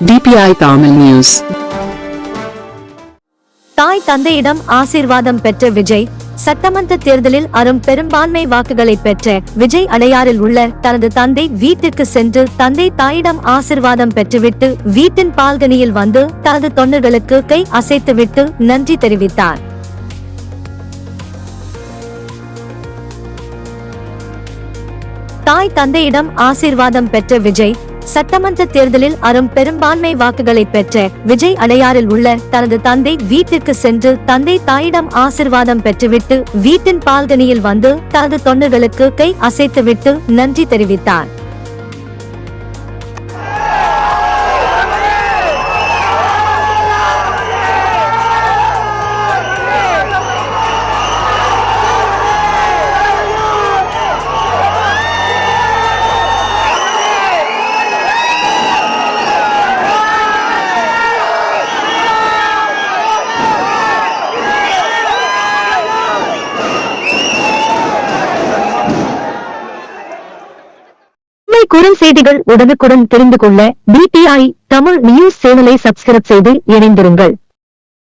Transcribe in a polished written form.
DPI Tamil News. தாய் தந்தையிடம் ஆசீர்வாதம் பெற்ற விஜய். சட்டமன்ற தேர்தலில் அரும் பெரும்பான்மை வாக்குகளை பெற்ற விஜய் அடையாறில் உள்ள தனது தந்தை வீட்டிற்கு சென்று தந்தை தாயிடம் ஆசீர்வாதம் பெற்றுவிட்டு வீட்டின் பால்கனியில் வந்து தனது தொண்டர்களுக்கு கை அசைத்துவிட்டு நன்றி தெரிவித்தார். தாய் தந்தையிடம் ஆசீர்வாதம் பெற்ற விஜய். சட்டமன்ற தேர்தலில் அரும் பெரும்பான்மை வாக்குகளை பெற்ற விஜய் அடையாறில் உள்ள தனது தந்தை வீட்டிற்கு சென்று தந்தை தாயிடம் ஆசீர்வாதம் பெற்றுவிட்டு வீட்டின் பால்கனியில் வந்து தனது தொண்டர்களுக்கு கை அசைத்துவிட்டு நன்றி தெரிவித்தார். குறுஞ்செய்திகள் உடனுக்குடன் தெரிந்து கொள்ள DPI தமிழ் நியூஸ் சேனலை சப்ஸ்கிரைப் செய்து இணைந்திருங்கள்.